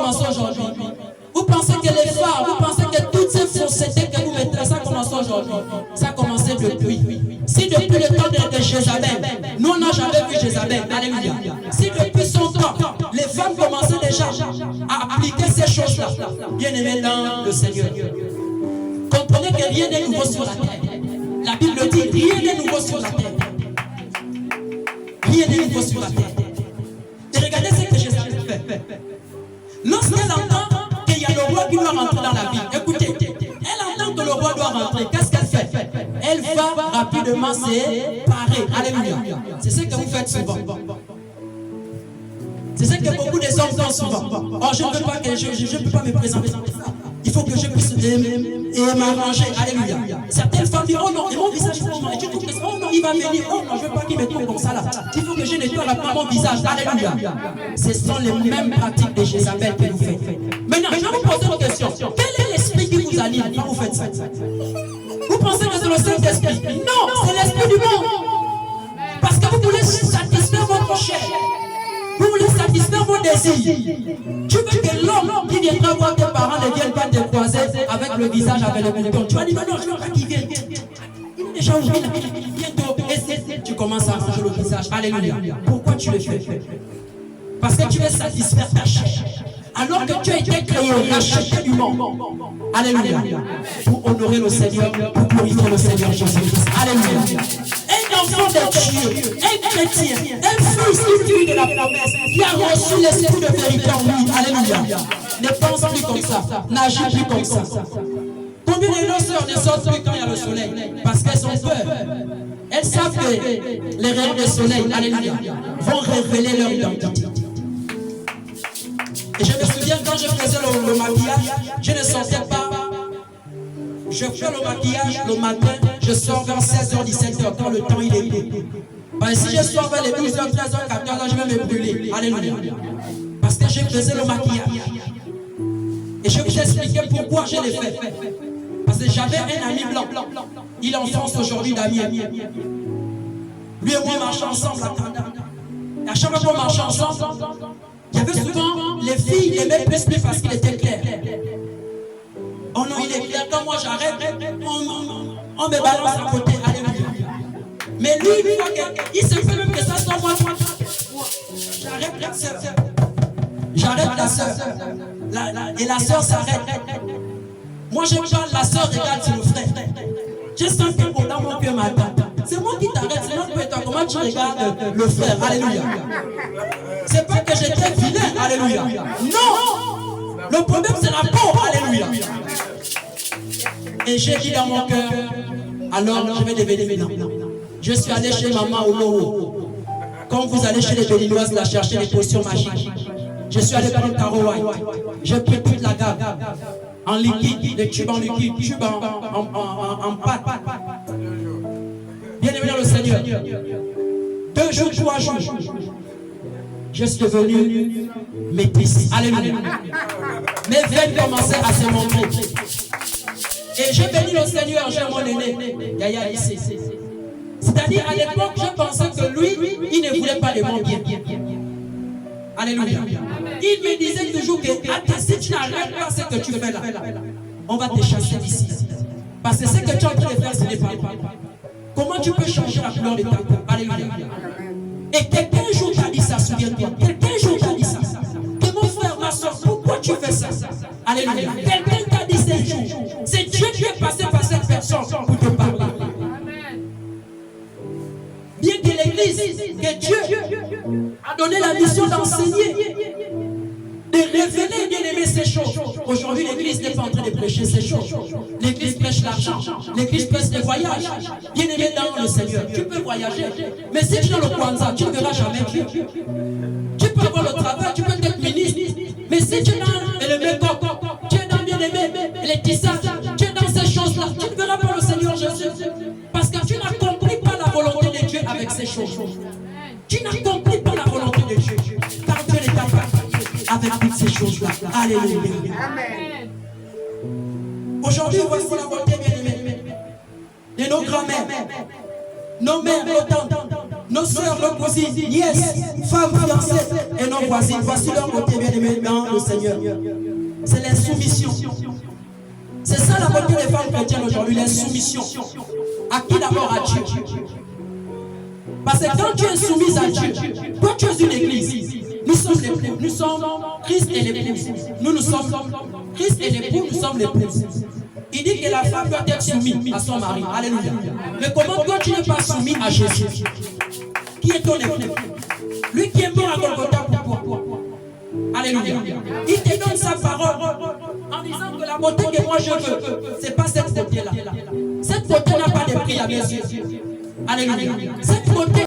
commencé aujourd'hui. Vous pensez que les phares, vous pensez que toutes ces faussetés que vous mettez, ça a commencé aujourd'hui. Ça a commencé depuis. Si depuis le temps de Jézabel, nous on n'a jamais vu Jézabel, alléluia. Si depuis son temps, les femmes commençaient déjà à appliquer ces choses-là, bien aimés dans le Seigneur, comprenez que rien n'est nouveau sur la terre. La Bible dit, rien n'est nouveau sur la terre. Rien n'est nouveau sur la terre. Et regardez ce que Jézabel fait. Lorsqu'elle entend qu'il y a le roi qui doit rentrer dans la ville, écoutez, elle entend que le roi doit rentrer, qu'est-ce qu'elle fait? Elle va rapidement se parer. Alléluia. C'est ce que vous faites souvent. C'est ce que beaucoup des hommes font souvent. Oh, je ne peux pas que je peux pas me présenter. Il faut que je puisse m'arranger. Alléluia. Certaines femmes disent, oh non, et mon visage, oh non, et tu trouves que oh non, il va venir, oh non, je ne veux pas qu'il me trouve comme ça là. Il faut que je nettoie rapidement mon visage. Alléluia. Ce sont les mêmes pratiques de Jézabel que vous faites. Maintenant, je vais vous poser une question. Quel est l'esprit qui vous anime quand vous faites ça? Vous pensez que c'est le Saint-Esprit? Non, c'est l'esprit du monde. Parce que vous voulez satisfaire votre chair. Vous voulez satisfaire vos désirs. Tu veux que l'homme qui viendra voir tes parents ne vienne pas te croiser avec le visage avec le bouton. Tu vas dire, non, je ne veux pas qu'il vienne. Il est déjà ouvert. Bientôt. Et tu commences à arranger le visage. Alléluia. Pourquoi tu le fais? Parce que tu veux satisfaire ta chair. Alors que tu as été créé, racheté du monde. Alléluia. Pour honorer le Seigneur, pour glorifier le Seigneur Jésus-Christ. Alléluia. Un enfant de Dieu, un chrétien, un fils issu de la promesse, qui a reçu l'esprit de vérité en lui. Alléluia. Ne pense plus comme ça, n'agis plus comme ça. Combien de nos sœurs ne sortent plus quand il y a le soleil? Parce qu'elles ont peur. Elles savent que les rayons du soleil, alléluia, vont révéler leur identité. Et je me souviens quand je faisais le maquillage, je ne sortais pas. Je fais le maquillage le matin, je sors vers 16h, 17h, quand le temps il est court. Parce que si je sors vers les 12h, 13h, 14h, je vais me brûler. Alléluia. Parce que je faisais le maquillage. Et je vous expliquer pourquoi je l'ai fait. Parce que j'avais un ami blanc. Il enfonce aujourd'hui d'Amiens. Lui et moi marchons ensemble à Tanda. Et à chaque fois qu'on marchait ensemble, il y avait souvent les filles aimaient plus parce qu'il était clair. Oh non, il est clair. Quand moi j'arrête, on me balance à côté. Alléluia. Mais lui, une fois qu'il se fait même que ça soit moi, j'arrête la soeur. J'arrête la soeur. Et la soeur s'arrête. Moi je parle, la soeur regarde sur le frère. Je sens que dans mon cœur m'attend. C'est moi qui t'arrête, c'est moi qui toi. Comment tu regardes le frère? Alléluia. C'est pas que j'étais vilain. Alléluia. Non. Le problème c'est la peau. Alléluia. Et j'ai dit dans mon cœur, alors je vais devenir maintenant. Je suis allé chez maman au Loro. Quand vous allez chez les Béninoises la chercher les potions magiques. Je suis allé prendre Caroline. J'ai pris toute la gamme. En liquide, des tubes en liquide, tubes en pâte. Bien aimé dans le Seigneur. 2 jours, 3 jours. Je suis devenu métisse. Alléluia. Mes veines commençaient à se montrer. Et j'ai béni le Seigneur, j'ai mon aîné, Yaya ici. C'est-à-dire, à l'époque, je pensais que lui, il ne voulait pas de mon bien. Alléluia. Il me disait toujours que, attends, si tu n'arrêtes pas ce que tu fais là, on va te chasser d'ici. Parce que ce que tu es en train de faire, ce n'est pas bon. Comment tu peux changer la couleur de ta peau? Alléluia. Et quelqu'un un jour t'a dit ça, souviens-toi. Quelqu'un un jour t'a dit ça. Que mon frère, ma soeur, pourquoi tu fais ça? Alléluia. Quelqu'un t'a dit ce jour. C'est Dieu qui est passé par cette personne pour te parler. Bien que l'Église, que Dieu a donné la mission d'enseigner, de révéler, bien aimer ces choses. Aujourd'hui, l'Église n'est pas en train de prêcher ces choses. L'Église prêche l'argent. L'Église prêche les voyages. Bien aimé dans le Seigneur, tu peux voyager. Mais si tu es dans le Kwanzaa, tu ne verras jamais Dieu. Tu peux avoir le travail, tu peux être ministre. Mais si tu es dans le Mécoc, tu es dans bien aimé, les tissages, tu es dans ces choses-là, tu ne verras pas le Seigneur Jésus. Parce que tu n'as compris pas la volonté de Dieu avec ces choses. Tu n'as compris pas la volonté de Dieu. Car Dieu n'est pas avec toutes ces choses-là. Alléluia. Amen. Aujourd'hui, voici la volonté bien aimée de nos grands-mères, nos mères, nos tantes. nos soeurs, nos cousines, nièces, femmes fiancées et nos voisines. Voici leur beauté bien-aimée dans le Seigneur. C'est l'insoumission. C'est ça la beauté des femmes chrétiennes aujourd'hui, l'insoumission. À qui d'abord? À Dieu. Parce que quand tu es soumise à Dieu, toi tu es une église. Nous sommes l'époux, nous sommes Christ et l'épouse. Nous sommes Christ et l'époux, nous sommes l'épouse. Il dit que la femme doit être soumise à son mari. Alléluia. Mais comment toi tu n'es pas soumis à Jésus? Qui est ton époux? Lui qui est mort à Golgotha pour toi. Alléluia. Il te donne sa parole en disant que la beauté que moi je veux, ce n'est pas cette beauté-là. Cette beauté n'a pas de prix à mes yeux. Alléluia. Cette beauté